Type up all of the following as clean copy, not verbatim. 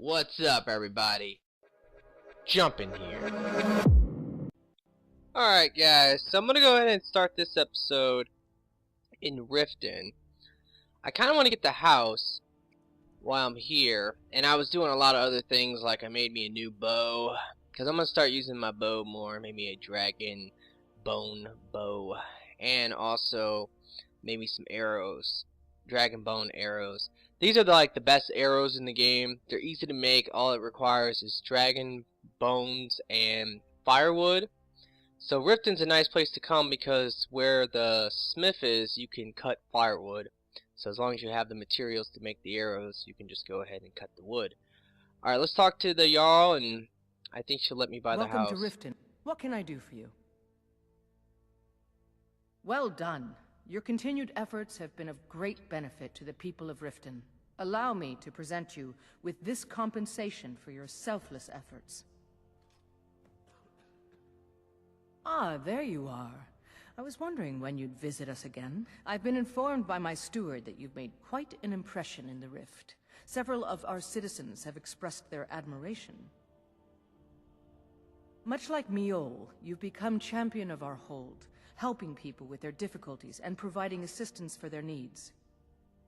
What's up, everybody? Jump in here. Alright, guys, so I'm gonna go ahead and start this episode in Riften. I kinda wanna get the house while I'm here, and I was doing a lot of other things, like I made me a new bow, because I'm gonna start using my bow more, maybe a dragon bone bow, and also maybe some arrows, dragon bone arrows. These are like the best arrows in the game. They're easy to make. All it requires is dragon bones and firewood. So Riften's a nice place to come because where the smith is, you can cut firewood. So as long as you have the materials to make the arrows, you can just go ahead and cut the wood. Alright, let's talk to the Jarl, and I think she'll let me buy the house. Welcome to Riften. What can I do for you? Well done. Your continued efforts have been of great benefit to the people of Riften. Allow me to present you with this compensation for your selfless efforts. Ah, there you are. I was wondering when you'd visit us again. I've been informed by my steward that you've made quite an impression in the Rift. Several of our citizens have expressed their admiration. Much like Miol, you've become champion of our hold, helping people with their difficulties and providing assistance for their needs.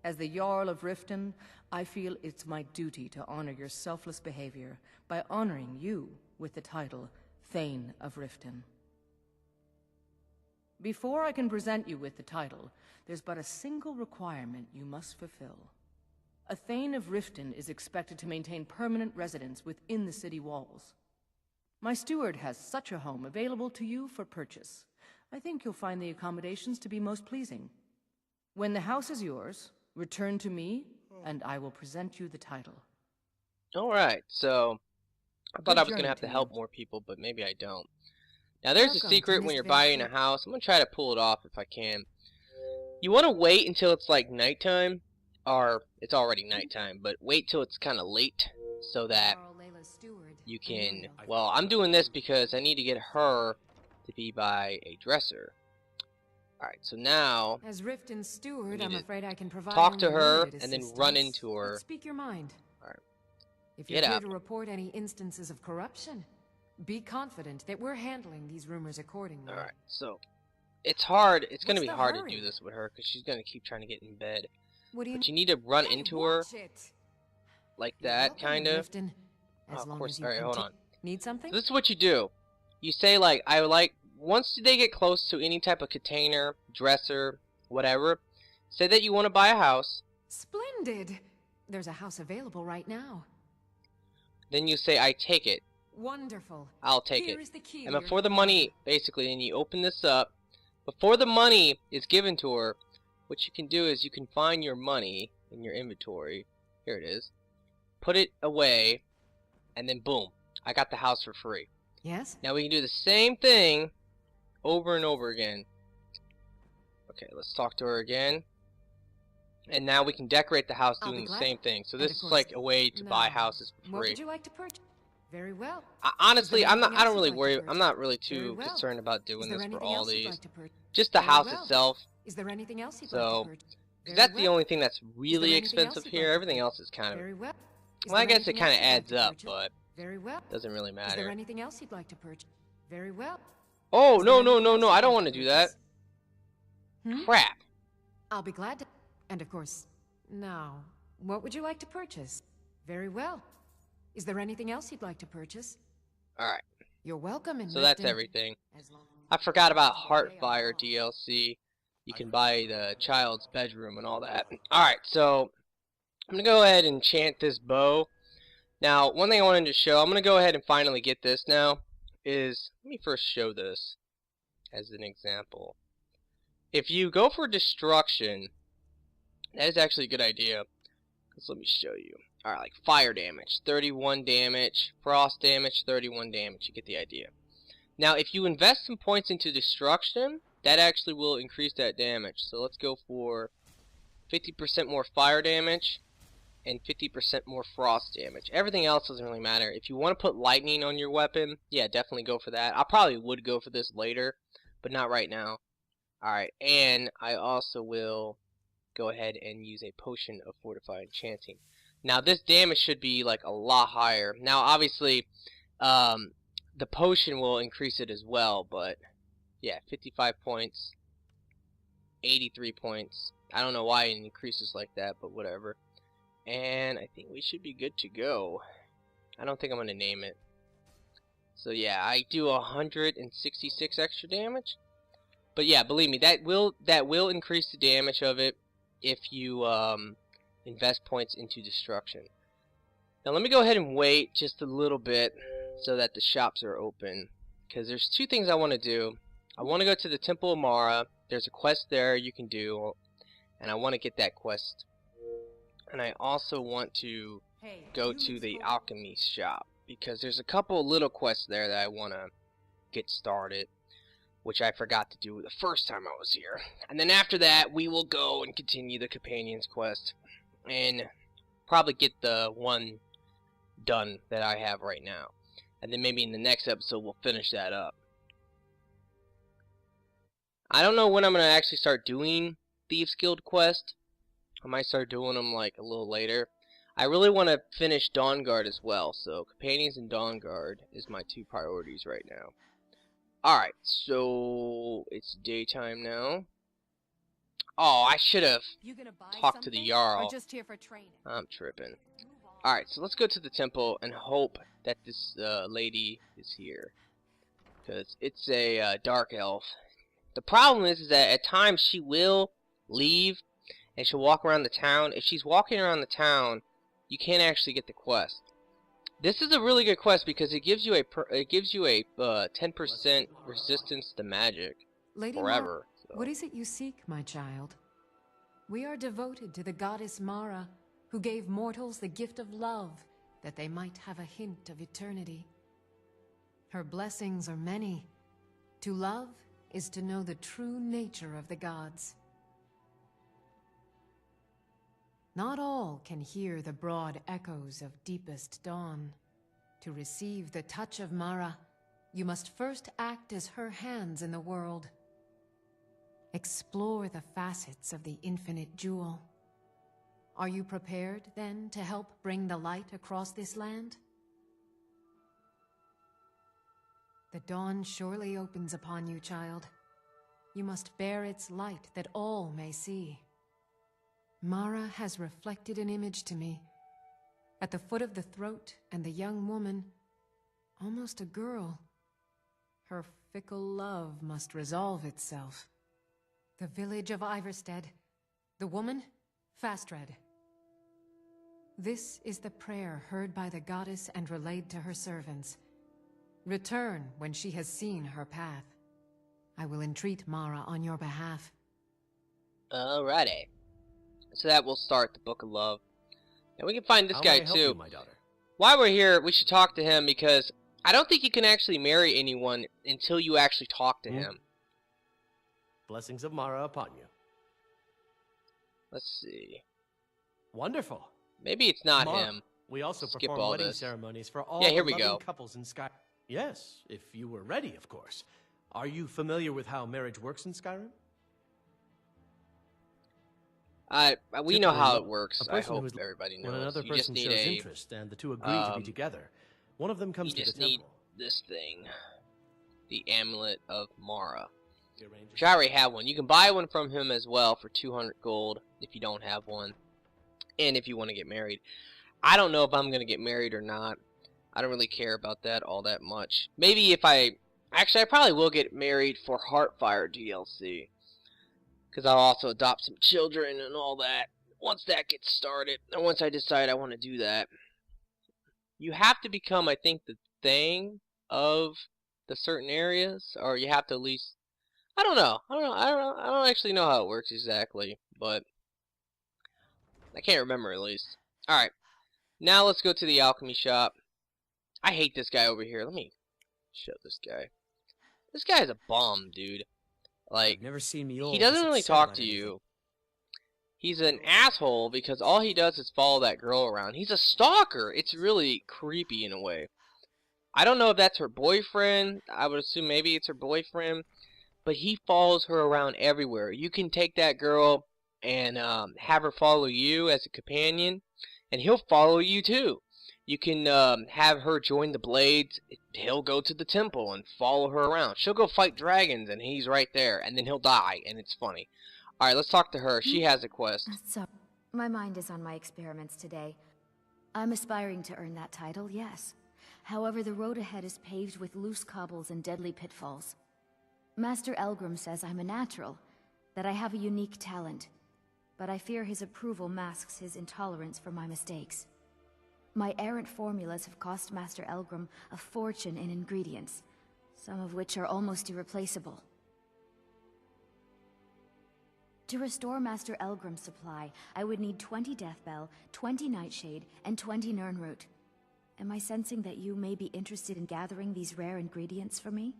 As the Jarl of Riften, I feel it's my duty to honor your selfless behavior by honoring you with the title Thane of Riften. Before I can present you with the title, there's but a single requirement you must fulfill. A Thane of Riften is expected to maintain permanent residence within the city walls. My steward has such a home available to you for purchase. I think you'll find the accommodations to be most pleasing. When the house is yours, return to me, and I will present you the title. Alright, so I thought I was going to have to help more people, but maybe I don't. Now there's a secret when you're buying a house. I'm going to try to pull it off if I can. You want to wait until it's like nighttime, or it's already nighttime, but wait till it's kind of late so that you can, well, I'm doing this because I need to get her to be by a dresser. Alright, so now as Riften's steward, I'm afraid I can provide talk to only her limited and then assistance. run into her. Speak your mind. Alright. If you're Get here up. to report any instances of corruption, be confident that we're handling these rumors accordingly. Alright, so it's hard. It's going to be the hard hurry? to do this with her because she's going to keep trying to get in bed. What do you But you need to run Hey, into her watch it. like You're that, welcome, kind of. Riften, as Of long course. as you Alright, hold conti- on. Need something? So this is what you do. You say like, I like, once they get close to any type of container, dresser, whatever, say that you want to buy a house. Splendid. There's a house available right now. Then you say, I take it. Wonderful. I'll take Here it. is the key And to your before the home. money, basically, and you open this up, before the money is given to her, what you can do is you can find your money in your inventory. Here it is. Put it away, and then boom, I got the house for free. Yes? Now we can do the same thing over and over again. Okay, let's talk to her again. And now we can decorate the house I'll be doing the glad. same thing. So And this of is course- like a way to buy Now, houses for What free. would you like to purchase? Very well. Honestly, I'm anything not else really you'd like to worried. purchase? I'm not really Very too well. concerned about Is doing there this for anything all else you'd these. like to purchase? Just the Very house well. itself. Is there anything else you'd So, like to purchase? 'cause Very that's the well. only thing that's really anything else expensive you'd here. like to Everything purchase? else is kind of, Very well. Is well, I there guess it anything kind of else you'd like adds to up, purchase? but Very well. doesn't really Is there matter. anything else you'd like to purchase? Very well. Oh, Is there no, no, anything no, else no, you'd I don't like want to to do that. purchase? Crap. I'll be glad to. And of course, now, what would you like to purchase? Very well. Is there anything else you'd like to purchase? Alright, You're welcome in so that's Riften. everything. As long I forgot about as you obey our Heartfire laws. DLC. You can buy the child's bedroom and all that. Alright, so I'm going to go ahead and enchant this bow. Now, one thing I wanted to show, I'm going to go ahead and finally get this now, is, let me first show this as an example. If you go for destruction, that is actually a good idea. Because let me show you. Alright, like fire damage, 31 damage, frost damage, 31 damage. You get the idea. Now, if you invest some points into destruction, that actually will increase that damage. So let's go for 50% more fire damage and 50% more frost damage. Everything else doesn't really matter. If you want to put lightning on your weapon, yeah, definitely go for that. I probably would go for this later, but not right now. Alright, and I also will go ahead and use a potion of fortified enchanting. Now this damage should be like a lot higher. Now obviously the potion will increase it as well, but yeah, 55 points, 83 points. I don't know why it increases like that, but whatever. And I think we should be good to go. I don't think I'm gonna name it. So yeah, I do 166 extra damage. But yeah, believe me, that will increase the damage of it if you invest points into destruction. Now let me go ahead and wait just a little bit so that the shops are open, because there's two things I want to do. I want to go to the Temple of Mara. There's a quest there you can do, and I want to get that quest. And I also want to go to the alchemy shop, because there's a couple little quests there that I want to get started, which I forgot to do the first time I was here. And then after that, we will go and continue the Companions quest, and probably get the one done that I have right now. And then maybe in the next episode, we'll finish that up. I don't know when I'm going to actually start doing Thieves Guild quest. I might start doing them like a little later. I really want to finish Dawnguard as well, so Companions and Dawnguard is my two priorities right now. Alright, so it's daytime now. Oh, I should have talked to the Jarl. Or just here for training? I'm tripping. Alright, so let's go to the temple and hope that this lady is here, because it's a dark elf. The problem is that at times she will leave and she'll walk around the town. If she's walking around the town, you can't actually get the quest. This is a really good quest because it gives you a 10% resistance to magic Lady forever. So. What is it you seek, my child? We are devoted to the goddess Mara, who gave mortals the gift of love, that they might have a hint of eternity. Her blessings are many. To love is to know the true nature of the gods. Not all can hear the broad echoes of deepest dawn. To receive the touch of Mara, you must first act as her hands in the world. Explore the facets of the infinite jewel. Are you prepared, then, to help bring the light across this land? The dawn surely opens upon you, child. You must bear its light that all may see. Mara has reflected an image to me. At the foot of the throat and the young woman, almost a girl. Her fickle love must resolve itself. The village of Iverstead. The woman, Fastred. This is the prayer heard by the goddess and relayed to her servants. Return when she has seen her path. I will entreat Mara on your behalf. Alrighty. So that will start the Book of Love. And we can find this guy too. You, my daughter? While we're here, we should talk to him, because I don't think you can actually marry anyone until you actually talk to him. Blessings of Mara upon you. Let's see. Wonderful. Maybe it's not Mara, him. we also Skip perform all wedding this. ceremonies for all Yeah, here the we loving go. couples in Skyrim. Yes, if you were ready, of course. Are you familiar with how marriage works in Skyrim? We know how it Typically, works. a I person hope who's- everybody knows. When another You just person need shows a, interest and the two agree to be together, one of them comes you to the just need temple. this thing. The Amulet of Mara. The arrangement- Which I already have one. You can buy one from him as well for 200 gold if you don't have one. And if you want to get married. I don't know if I'm going to get married or not. I don't really care about that all that much. Maybe if I... Actually, I probably will get married for Heartfire DLC. Because I'll also adopt some children and all that. Once that gets started. And once I decide I want to do that. You have to become, I think, the thing of the certain areas. Or you have to at least... I don't know. I don't actually know how it works exactly. But... I can't remember at least. Alright. Now let's go to the alchemy shop. I hate this guy over here. Let me show this guy. This guy is a bum, dude. Like, I've never seen me old he doesn't this really upset talk about to anything. you. He's an asshole because all he does is follow that girl around. He's a stalker. It's really creepy in a way. I don't know if that's her boyfriend. I would assume maybe it's her boyfriend. But he follows her around everywhere. You can take that girl and have her follow you as a companion. and he'll follow you too. You can have her join the Blades. He'll go to the temple and follow her around. She'll go fight dragons, and he's right there, and then he'll die, and it's funny. Alright, let's talk to her. She has a quest. So, my mind is on my experiments today. I'm aspiring to earn that title, yes. However, the road ahead is paved with loose cobbles and deadly pitfalls. Master Elgrim says I'm a natural, that I have a unique talent, but I fear his approval masks his intolerance for my mistakes. My errant formulas have cost Master Elgrim a fortune in ingredients, some of which are almost irreplaceable. To restore Master Elgrim's supply, I would need 20 Deathbell, 20 Nightshade, and 20 Nirnroot. Am I sensing that you may be interested in gathering these rare ingredients for me?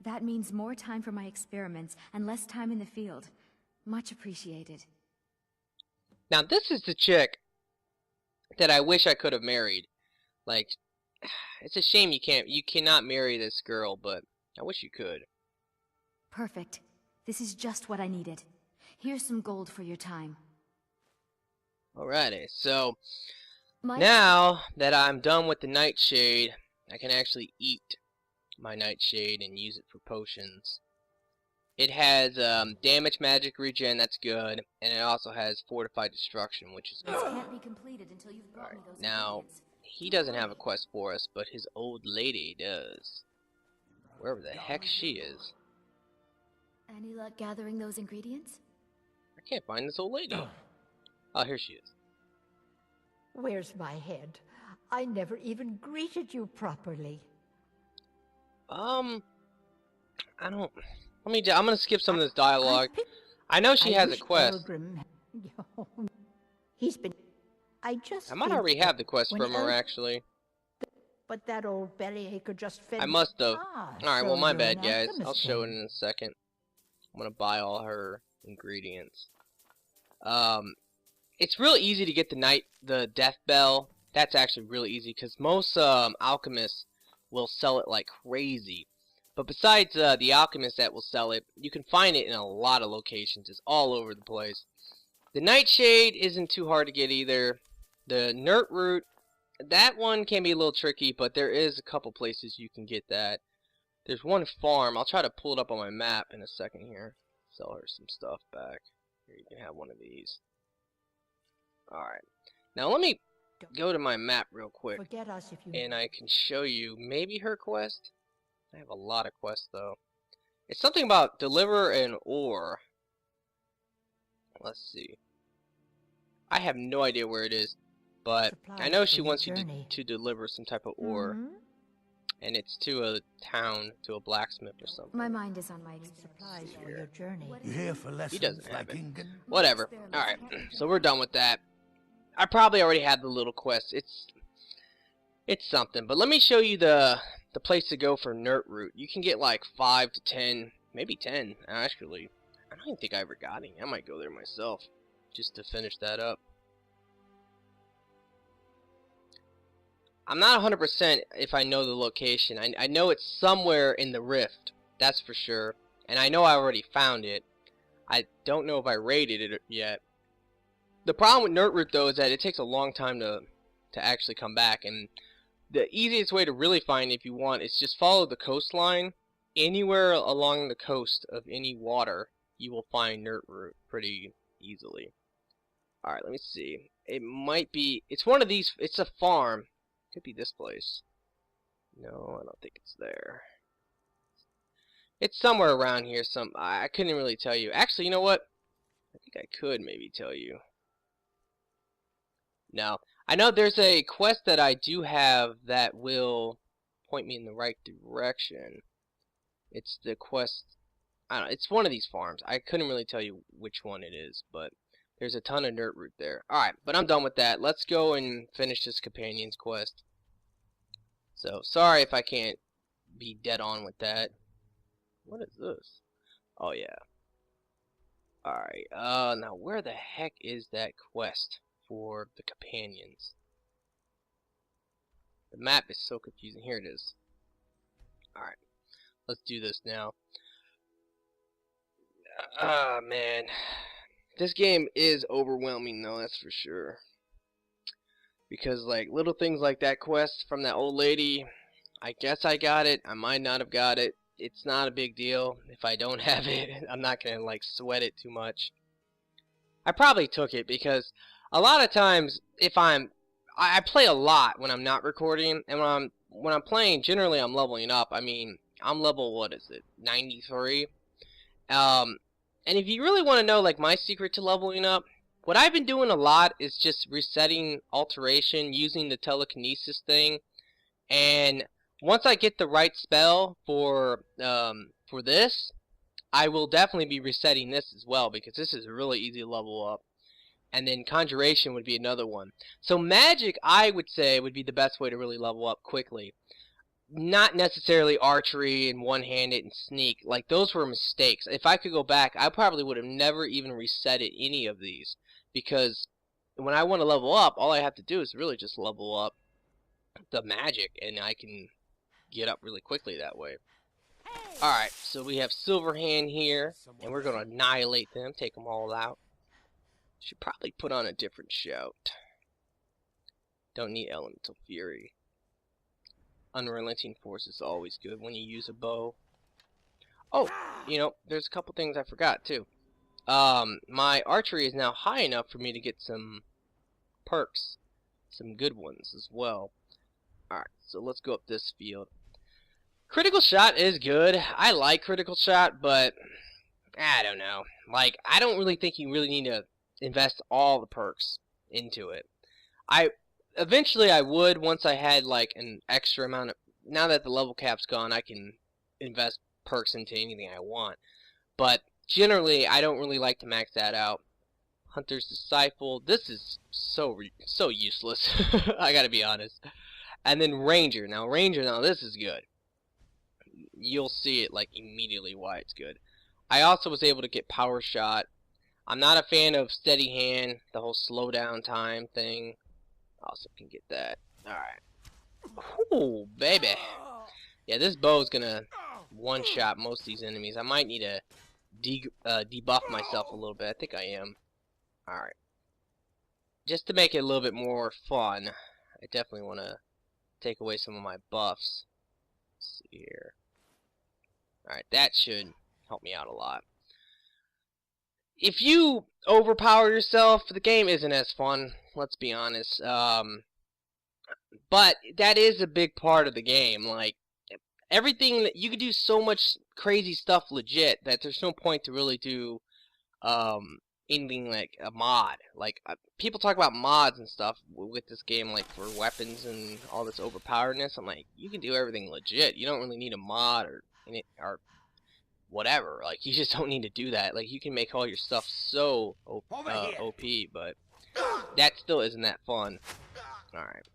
That means more time for my experiments and less time in the field. Much appreciated. Now this is the chick that I wish I could have married. Like, it's a shame you cannot marry this girl, but I wish you could. Perfect. This is just what I needed. Here's some gold for your time. Alrighty, so now that I'm done with the Nightshade, I can actually eat my Nightshade and use it for potions. It has damage magic regen, that's good, and it also has fortified destruction, which is good. This can't be completed until you've brought me those Now, ingredients. he doesn't have a quest for us, but his old lady does. Wherever the heck she is. Any luck gathering those ingredients? I can't find this old lady. Oh, here she is. Where's my head? I never even greeted you properly. I don't... I'm gonna skip some of this dialogue. I know she has a quest. He's been... I might already have the quest from her, when actually. But that old bellyache just fed I must have. Alright, well, so my you're bad, an guys. alchemist I'll show it then. in a second. I'm gonna buy all her ingredients. It's real easy to get the death bell. That's actually really easy, because most alchemists will sell it like crazy. But besides the alchemists that will sell it, you can find it in a lot of locations. It's all over the place. The Nightshade isn't too hard to get either. The Nirnroot, that one can be a little tricky, but there is a couple places you can get that. There's one farm. I'll try to pull it up on my map in a second here. Sell her some stuff back. Here, you can have one of these. Alright. Now let me go to my map real quick. Forget us if you... And I can show you maybe her quest. I have a lot of quests though. It's something about deliver an ore. Let's see. I have no idea where it is, but I know she wants you to deliver some type of ore. Mhm. And it's to a town, to a blacksmith or something. My mind is on my Supplies experiments. for your journey. You here for lessons, He doesn't have it. Ingen? Whatever. Alright, so we're done with that. I probably already had the little quest. It's something. But let me show you the place to go for Nirnroot. You can get like 5 to 10, maybe 10 actually. I don't even think I ever got any. I might go there myself just to finish that up. I'm not 100% if I know the location. I know it's somewhere in the Rift, that's for sure. And I know I already found it. I don't know if I raided it yet. The problem with Nirnroot though is that it takes a long time to actually come back. And the easiest way to really find it if you want is just follow the coastline. Anywhere along the coast of any water, you will find Nirnroot pretty easily. Alright, let me see. It might be... It's one of these... It's a farm. Could be this place. No, I don't think it's there. It's somewhere around here. I couldn't really tell you. Actually, you know what? I think I could maybe tell you. No. I know there's a quest that I do have that will point me in the right direction. It's the quest... I don't know. It's one of these farms. I couldn't really tell you which one it is, but there's a ton of Nirnroot there. Alright, but I'm done with that. Let's go and finish this companion's quest. So, sorry if I can't be dead on with that. What is this? Oh, yeah. Alright, now where the heck is that quest for the companions? The map is so confusing. Here it is. Alright, let's do this now. Ah, man. This game is overwhelming though, that's for sure. Because like little things like that quest from that old lady, I guess I got it, I might not have got it. It's not a big deal if I don't have it. I'm not gonna like sweat it too much. I probably took it because a lot of times if I play a lot when I'm not recording, and when I'm playing, generally I'm leveling up. I mean, I'm level, what is it, 93? And if you really want to know like my secret to leveling up, what I've been doing a lot is just resetting alteration using the telekinesis thing. And once I get the right spell for this, I will definitely be resetting this as well, because this is really easy to level up. And then conjuration would be another one. So magic, I would say, would be the best way to really level up quickly. Not necessarily archery and one-handed and sneak. Like, those were mistakes. If I could go back, I probably would have never even resetted any of these. Because when I want to level up, all I have to do is really just level up the magic, and I can get up really quickly that way. Alright, so we have Silverhand here, and we're going to annihilate them, take them all out. Should probably put on a different shout. Don't need Elemental Fury. Unrelenting Force is always good when you use a bow. Oh, you know, there's a couple things I forgot too. My archery is now high enough for me to get some perks. Some good ones as well. Alright, so let's go up this field. Critical Shot is good. I like Critical Shot, but I don't know. Like, I don't really think you really need to invest all the perks into it. Eventually I would, once I had like an extra amount of, now that the level cap's gone, I can invest perks into anything I want. But generally I don't really like to max that out. Hunter's Disciple, this is so useless. I gotta be honest. And then Ranger. Now this is good. You'll see it like immediately why it's good. I also was able to get Power Shot. I'm not a fan of Steady Hand, the whole slow down time thing. Also can get that. Alright. Ooh, baby. Yeah, this bow is gonna one-shot most of these enemies. I might need to debuff myself a little bit. I think I am. Alright. Just to make it a little bit more fun, I definitely want to take away some of my buffs. Let's see here. Alright, that should help me out a lot. If you overpower yourself, the game isn't as fun, let's be honest. But that is a big part of the game. Like, everything that you could do so much crazy stuff legit that there's no point to really do anything like a mod. Like, people talk about mods and stuff with this game, like for weapons and all this overpoweredness. I'm like, you can do everything legit. You don't really need a mod or whatever. Like, you just don't need to do that. Like, you can make all your stuff so OP, but that still isn't that fun. Alright.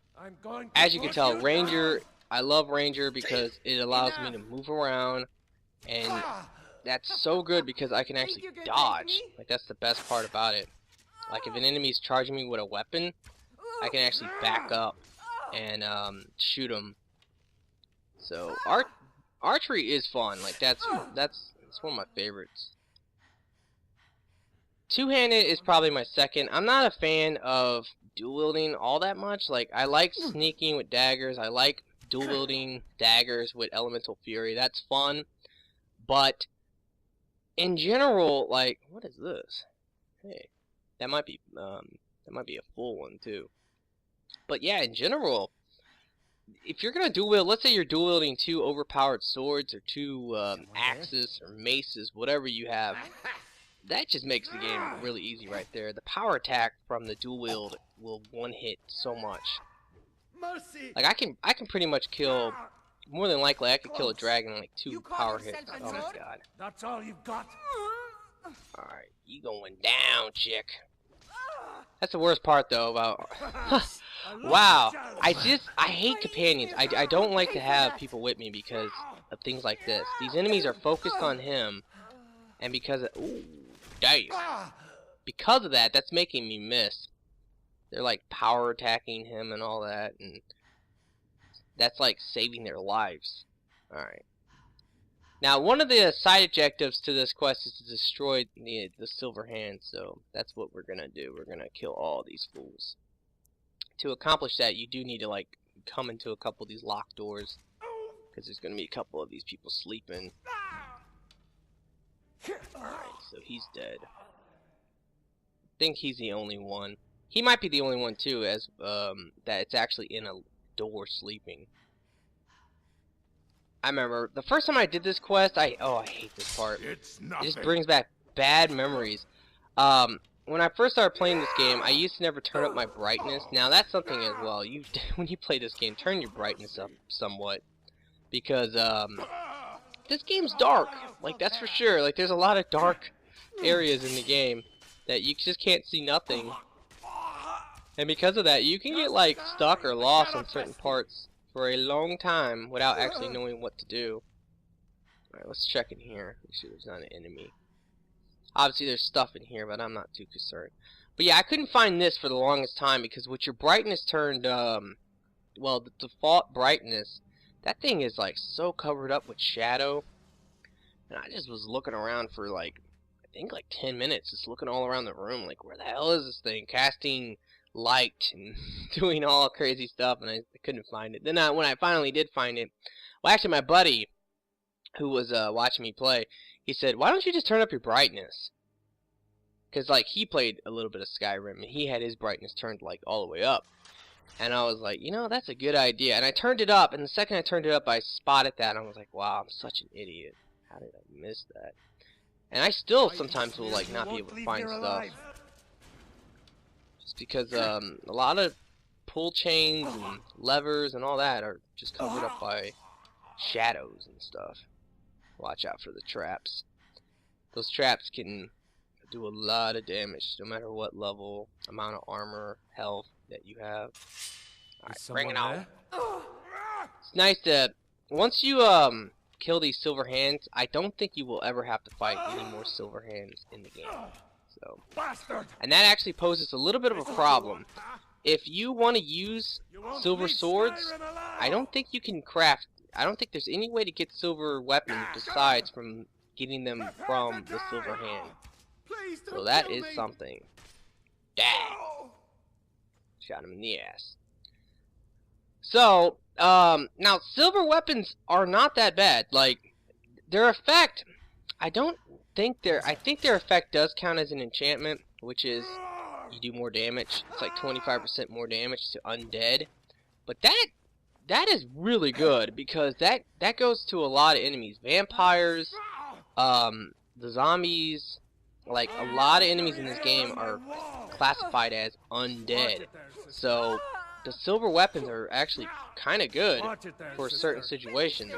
As you can tell, Ranger, I love Ranger because it allows me to move around, and that's so good because I can actually dodge. Like, that's the best part about it. Like, if an enemy's charging me with a weapon, I can actually back up and shoot them. So, archery is fun. Like, that's one of my favorites. Two-handed is probably my second. I'm not a fan of dual-wielding all that much. Like, I like sneaking with daggers. I like dual-wielding daggers with Elemental Fury. That's fun. But in general, like, what is this? Hey, that might be a full one too. But yeah, in general, if you're gonna dual wield, let's say you're dual wielding two overpowered swords or two axes or maces, whatever you have, that just makes the game really easy right there. The power attack from the dual wield will one hit so much. Like, I can pretty much kill, more than likely I could kill a dragon in like 2 power hits. Oh my god. That's all you've got? Alright, you going down, chick. That's the worst part though about wow. I hate companions. I don't like to have people with me because of things like this. These enemies are focused on him, and because of, ooh, damn. Because of that, that's making me miss. They're like power attacking him and all that, and that's like saving their lives. Alright. Now, one of the side objectives to this quest is to destroy the Silver Hand, so that's what we're gonna do. We're gonna kill all these fools. To accomplish that, you do need to like come into a couple of these locked doors, because there's gonna be a couple of these people sleeping. Alright, so he's dead. I think he's the only one. He might be the only one too, as that it's actually in a door sleeping. I remember the first time I did this quest, I hate this part. It just brings back bad memories. When I first started playing this game, I used to never turn up my brightness. Now that's something as well. When you play this game, turn your brightness up somewhat, because this game's dark. Like, that's for sure. Like, there's a lot of dark areas in the game that you just can't see nothing. And because of that, you can get like stuck or lost in certain parts for a long time without actually knowing what to do. Alright, let's check in here. Make sure there's not an enemy. Obviously there's stuff in here, but I'm not too concerned. But yeah, I couldn't find this for the longest time, because with your brightness turned, well, the default brightness, that thing is like so covered up with shadow. And I just was looking around for like, I think like 10 minutes, just looking all around the room, like, where the hell is this thing? Casting light and doing all crazy stuff, and I couldn't find it. Then when I finally did find it, well, actually my buddy who was watching me play, he said, why don't you just turn up your brightness? Because like he played a little bit of Skyrim and he had his brightness turned like all the way up, and I was like, you know, that's a good idea. And I turned it up, and the second I turned it up, I spotted that, and I was like, wow, I'm such an idiot. How did I miss that? And I still sometimes will like not be able to find stuff, just because a lot of pull chains and levers and all that are just covered up by shadows and stuff. Watch out for the traps. Those traps can do a lot of damage, no matter what level, amount of armor, health that you have. Alright, bring it on. It's nice to, once you kill these silver hands, I don't think you will ever have to fight any more silver hands in the game. So, and that actually poses a little bit of a problem. If you want to use silver swords, I don't think you can craft. I don't think there's any way to get silver weapons besides from getting them from the silver hand. So that is something. Dang! Shot him in the ass. So, now silver weapons are not that bad. Like, their effect, I think their effect does count as an enchantment, which is you do more damage. It's like 25% more damage to undead. But that is really good, because that goes to a lot of enemies. Vampires, the zombies, like a lot of enemies in this game are classified as undead. So the silver weapons are actually kind of good for certain situations.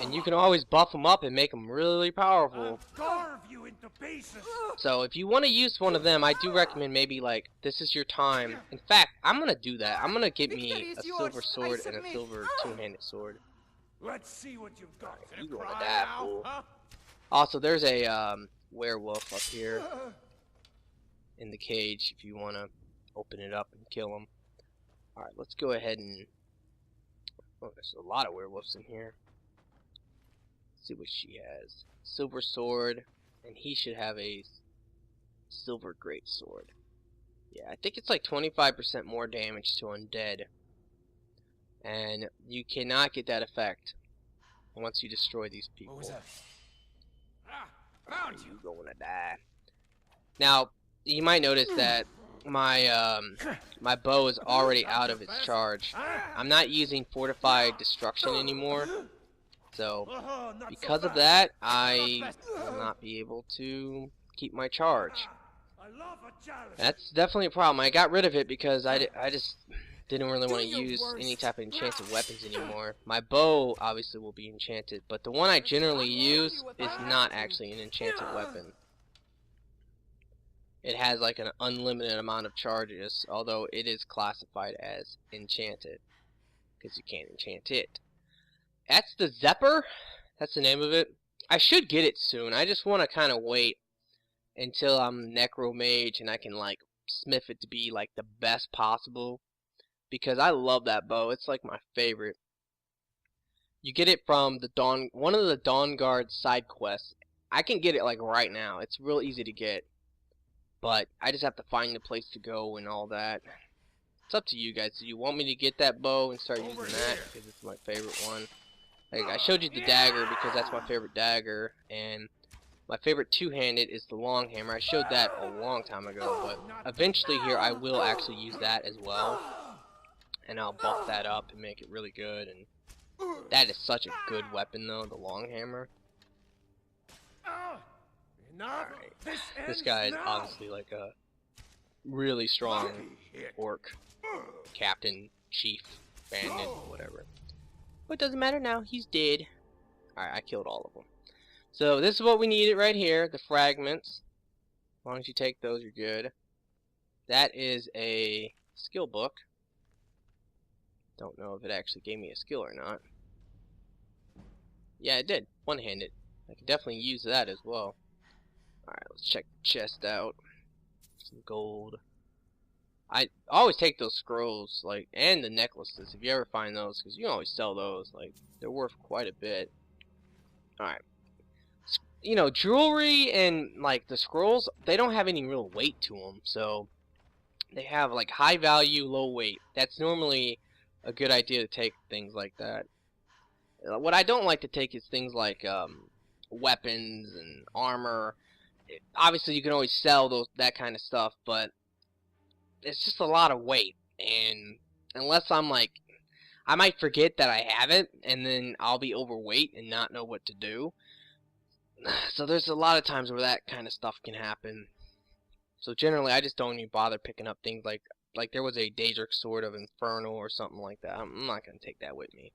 And you can always buff them up and make them really powerful. So if you want to use one of them, I do recommend maybe like, this is your time. In fact, I'm going to do that. I'm going to get me a silver sword and a silver two-handed sword. Let's see what you've got. You going to die, fool. Also, there's a werewolf up here in the cage if you want to open it up and kill him. Alright, let's go ahead and... Oh, there's a lot of werewolves in here. Let's see what she has. Silver sword, and he should have a silver great sword. Yeah, I think it's like 25% more damage to undead. And you cannot get that effect once you destroy these people. What was that? Found you. You're going to die. Now, you might notice that my my bow is already out of its charge. I'm not using fortified destruction anymore. So, because of that, I will not be able to keep my charge. That's definitely a problem. I got rid of it because I just didn't really want to use any type of enchanted weapons anymore. My bow obviously will be enchanted, but the one I generally use is not actually an enchanted weapon. It has like an unlimited amount of charges, although it is classified as enchanted, because you can't enchant it. That's the Zephyr. That's the name of it. I should get it soon. I just want to kind of wait until I'm Necromage and I can like smith it to be like the best possible, because I love that bow. It's like my favorite. You get it from the one of the Dawn Guard side quests. I can get it like right now. It's real easy to get, but I just have to find the place to go and all that. It's up to you guys. Do you want me to get that bow and start using that because it's my favorite one? Like I showed you the dagger because that's my favorite dagger, and my favorite two-handed is the long hammer. I showed that a long time ago, but eventually here I will actually use that as well, and I'll buff that up and make it really good. And that is such a good weapon though, the long hammer. Alright. This guy is obviously like a really strong orc captain, chief, bandit, whatever. But it doesn't matter now, he's dead. Alright, I killed all of them. So this is what we needed right here, the fragments. As long as you take those, you're good. That is a skill book. Don't know if it actually gave me a skill or not. Yeah, it did. One-handed. I can definitely use that as well. Alright, let's check the chest out. Some gold. I always take those scrolls, like, and the necklaces, if you ever find those, because you can always sell those. Like, they're worth quite a bit. Alright. You know, jewelry and, like, the scrolls, they don't have any real weight to them, so they have, like, high value, low weight. That's normally a good idea to take things like that. What I don't like to take is things like, weapons and armor. Obviously, you can always sell that kind of stuff, but it's just a lot of weight, and unless I'm like, I might forget that I have it, and then I'll be overweight and not know what to do. So there's a lot of times where that kind of stuff can happen. So generally, I just don't even bother picking up things like there was a Daedric Sword of Inferno or something like that. I'm not going to take that with me.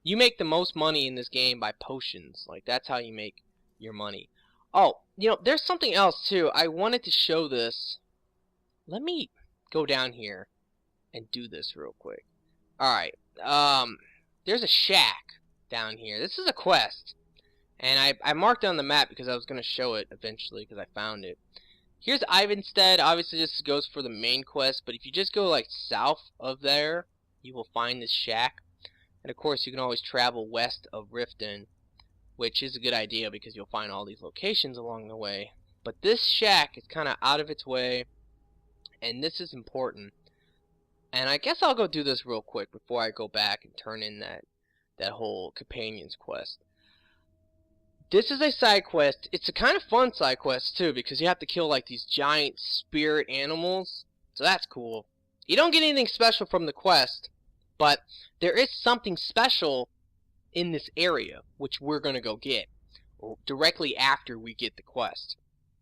You make the most money in this game by potions. Like, that's how you make your money. Oh, you know, there's something else, too. I wanted to show this. Let me go down here and do this real quick. Alright, there's a shack down here. This is a quest. And I marked it on the map because I was going to show it eventually because I found it. Here's Ivanstead. Obviously, this goes for the main quest, but if you just go, like, south of there, you will find this shack. And, of course, you can always travel west of Riften, which is a good idea because you'll find all these locations along the way. But this shack is kind of out of its way, and this is important. And I guess I'll go do this real quick before I go back and turn in that whole Companions quest. This is a side quest. It's a kind of fun side quest too, because you have to kill like these giant spirit animals. So that's cool. You don't get anything special from the quest, but there is something special in this area, which we're going to go get directly after we get the quest.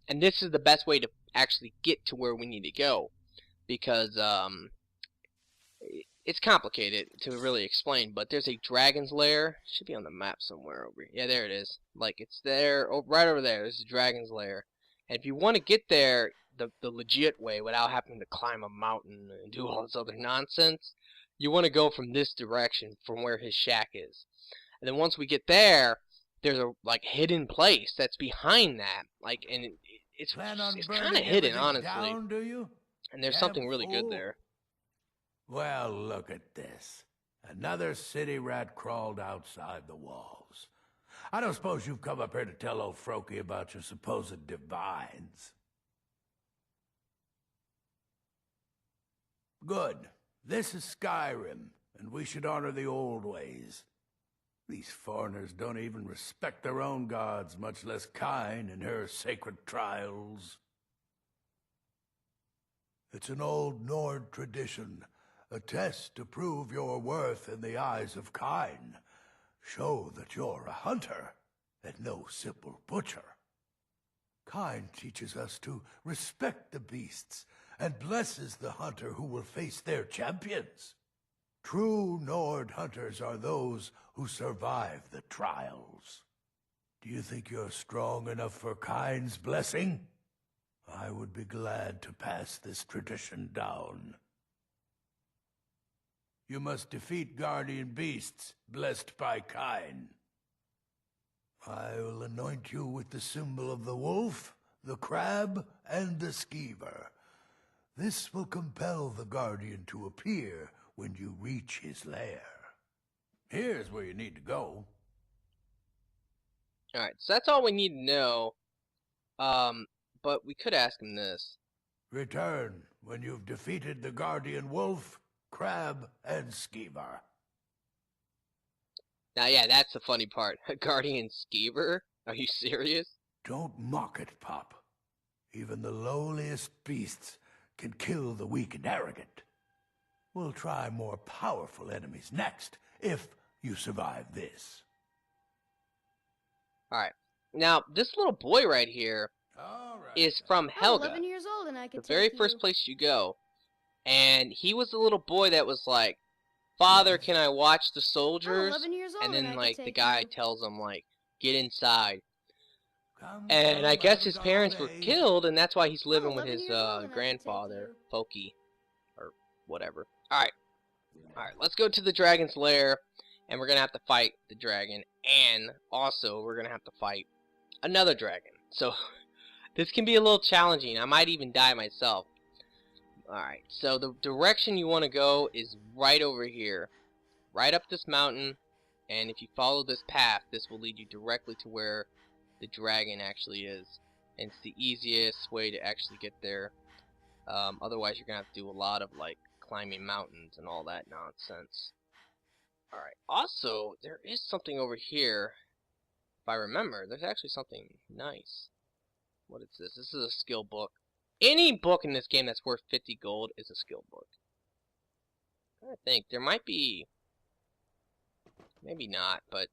And this is the best way to actually get to where we need to go, because it's complicated to really explain, but there's a dragon's lair. Should be on the map somewhere over here. Yeah, there it is. Like, it's there, oh, right over there. There's a dragon's lair. And if you want to get there the legit way without having to climb a mountain and do all this other nonsense, you want to go from this direction, from where his shack is. And then once we get there, there's a like hidden place that's behind that. Like, and it's kind of hidden, honestly. Down, do you? And there's something really good there. Well, look at this. Another city rat crawled outside the walls. I don't suppose you've come up here to tell old Froky about your supposed divines. Good. This is Skyrim, and we should honor the old ways. These foreigners don't even respect their own gods, much less Kyne and her sacred trials. It's an old Nord tradition. A test to prove your worth in the eyes of Kyne. Show that you're a hunter, and no simple butcher. Kyne teaches us to respect the beasts, and blesses the hunter who will face their champions. True Nord hunters are those who survive the trials. Do you think you're strong enough for Kyne's blessing? I would be glad to pass this tradition down. You must defeat guardian beasts blessed by Kyne. I will anoint you with the symbol of the wolf, the crab, and the skeever. This will compel the guardian to appear when you reach his lair. Here's where you need to go. Alright, so that's all we need to know. But we could ask him this. Return when you've defeated the Guardian Wolf, Crab, and Skeever. Now, yeah, that's the funny part. A Guardian Skeever? Are you serious? Don't mock it, Pop. Even the lowliest beasts can kill the weak and arrogant. We'll try more powerful enemies next, if you survive this. Alright. Now, this little boy right here is from Helga. 11 years old and I could The very take first you. place you go. And he was the little boy that was like, Father, can I watch the I'm soldiers? 11 years old And and then, I like, could the take guy you. tells him, like, get inside. Come, And I come, guess have his a parents were day. killed, and that's why he's living with 11 his years old and I could take grandfather, you. Pokey, or whatever. Alright. Alright, let's go to the dragon's lair, and we're gonna have to fight the dragon, and also we're gonna have to fight another dragon. So, this can be a little challenging. I might even die myself. Alright, so the direction you want to go is right over here. Right up this mountain, and if you follow this path, this will lead you directly to where the dragon actually is. And it's the easiest way to actually get there. Otherwise, you're going to have to do a lot of, like, climbing mountains and all that nonsense. Alright, also, there is something over here. If I remember, there's actually something nice. What is this? This is a skill book. Any book in this game that's worth 50 gold is a skill book. I think there might be, maybe not, but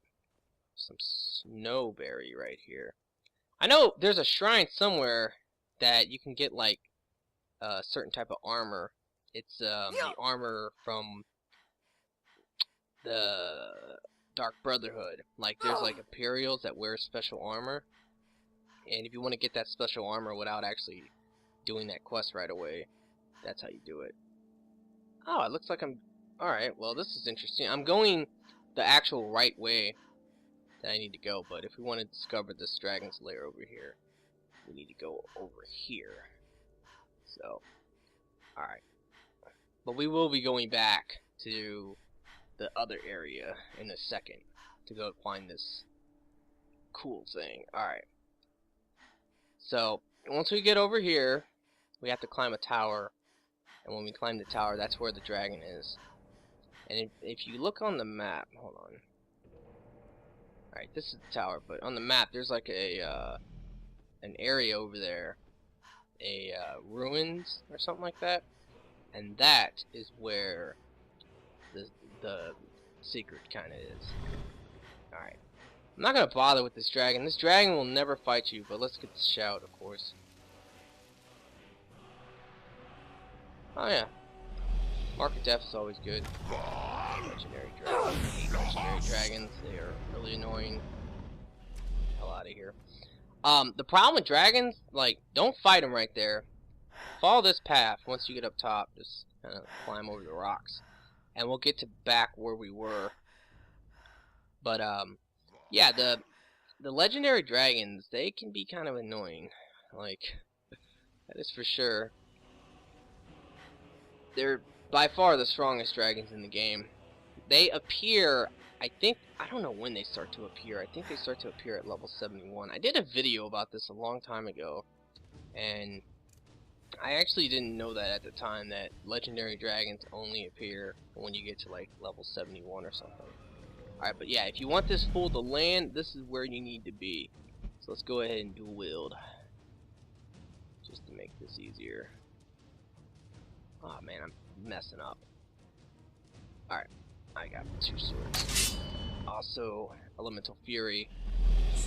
some snowberry right here. I know there's a shrine somewhere that you can get like a certain type of armor. It's the armor from the Dark Brotherhood. Like there's like Imperials that wear special armor, and if you want to get that special armor without actually doing that quest right away, that's how you do it. Oh, it looks like I'm... Alright, well this is interesting. I'm going the actual right way that I need to go, but if we want to discover this dragon's lair over here, we need to go over here. So, alright. But we will be going back to the other area in a second to go find this cool thing. Alright. So, once we get over here, we have to climb a tower, and when we climb the tower, that's where the dragon is. And if you look on the map, hold on. Alright, this is the tower, but on the map, there's like a an area over there, ruins or something like that, and that is where the secret kind of is. Alright, I'm not gonna bother with this dragon. This dragon will never fight you, but let's get the shout, of course. Oh yeah. Mark of Death is always good. Legendary dragons. I hate legendary dragons. They are really annoying. Hell out of here. The problem with dragons, like, don't fight them right there. Follow this path. Once you get up top, just kind of climb over the rocks, and we'll get to back where we were. But yeah, the legendary dragons, they can be kind of annoying. Like, that is for sure. They're by far the strongest dragons in the game. They appear, I don't know when they start to appear. I think they start to appear at level 71. I did a video about this a long time ago, and I actually didn't know that at the time, that legendary dragons only appear when you get to like level 71 or something. Alright, but yeah, if you want this fool to land, this is where you need to be. So let's go ahead and dual wield, just to make this easier. Oh man, I'm messing up. Alright, I got 2 swords. Also, Elemental Fury.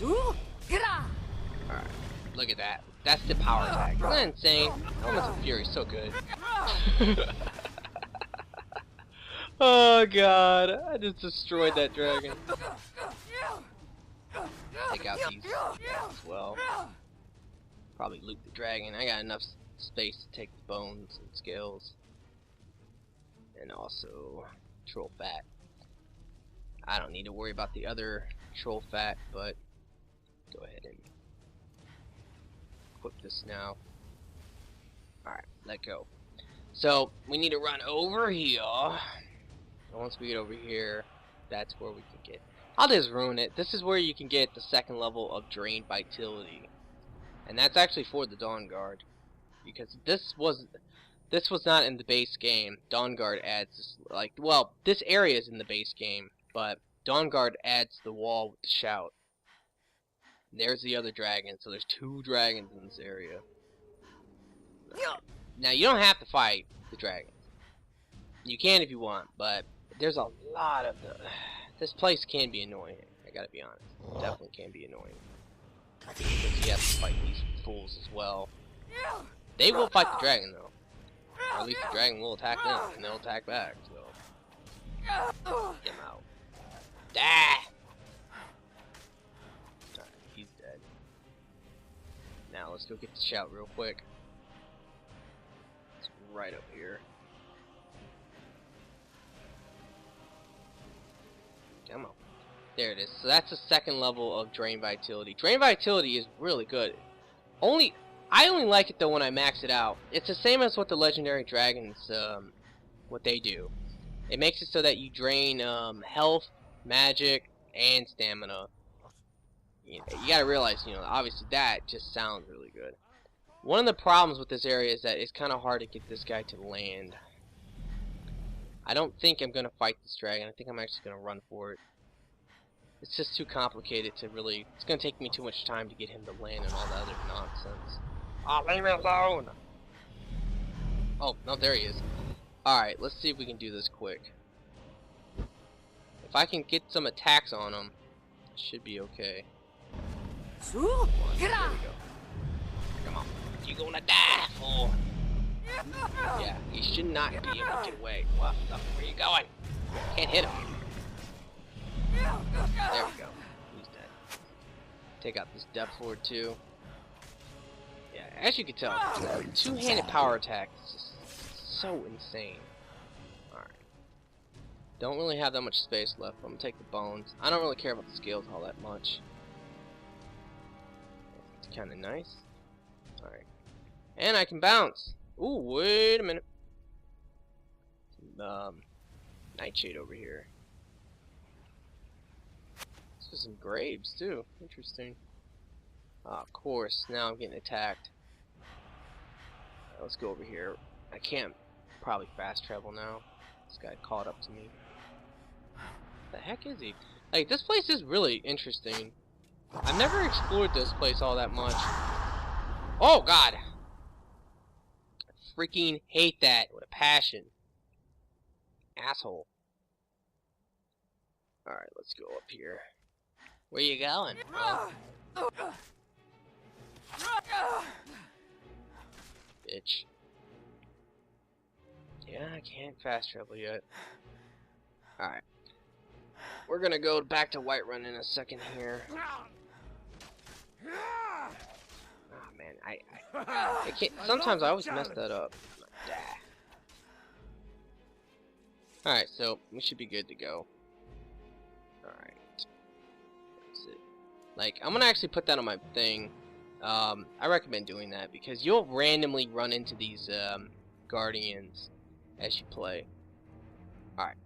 Alright, look at that. That's the power attack. Isn't that insane? Elemental Fury, so good. Oh god, I just destroyed that dragon. Take out these as well. Probably loot the dragon. I got enough space to take the bones and scales, and also troll fat. I don't need to worry about the other troll fat, but go ahead and equip this now. Alright, let go. So we need to run over here, and once we get over here, that's where we can get. I'll just ruin it. This is where you can get the second level of Drained Vitality, and that's actually for the Dawn Guard, because this was not in the base game. Dawn Guard adds this, like, well, this area is in the base game, but Dawn Guard adds the wall with the shout. There's the other dragon, so there's 2 dragons in this area. Now you don't have to fight the dragons. You can if you want, but there's a lot of the. This place can be annoying. I gotta be honest. It definitely can be annoying. Because you have to fight these fools as well. They will fight the dragon though, or at least the dragon will attack them, and they'll attack back. So get him out. Ah! Alright, he's dead. Now let's go get the shout real quick. It's right up here. Come on. There it is. So that's the second level of Drain Vitality. Drain Vitality is really good. I only like it though when I max it out. It's the same as what the legendary dragons, what they do. It makes it so that you drain health, magic, and stamina. You gotta realize, obviously that just sounds really good. One of the problems with this area is that it's kind of hard to get this guy to land. I don't think I'm gonna fight this dragon. I think I'm actually gonna run for it. It's just too complicated to really. It's gonna take me too much time to get him to land and all the other nonsense. Oh, leave me alone! Oh, no, there he is. Alright, let's see if we can do this quick. If I can get some attacks on him, it should be okay. There we go. Come on. You're gonna die, fool. Yeah, he should not be able to get away. What the fuck? Where are you going? Can't hit him. There we go. He's dead. Take out this Depth Lord too. Yeah, as you can tell, two-handed power attack is just so insane. Alright. Don't really have that much space left. I'm gonna take the bones. I don't really care about the scales all that much. It's kinda nice. Alright. And I can bounce! Ooh, wait a minute. Nightshade over here. This is some graves too. Interesting. Of course, now I'm getting attacked. Let's go over here. I can't probably fast travel now. This guy caught up to me. The heck is he? Like, this place is really interesting. I've never explored this place all that much. Oh god! I freaking hate that with a passion. Asshole. Alright, let's go up here. Where you going? Oh. Bitch. Yeah, I can't fast travel yet. Alright. We're gonna go back to Whiterun in a second here. Oh man, I can't. Sometimes I always mess that up. Alright, so we should be good to go. Alright. That's it. Like, I'm gonna actually put that on my thing. I recommend doing that because you'll randomly run into these guardians as you play. Alright,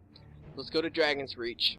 let's go to Dragon's Reach.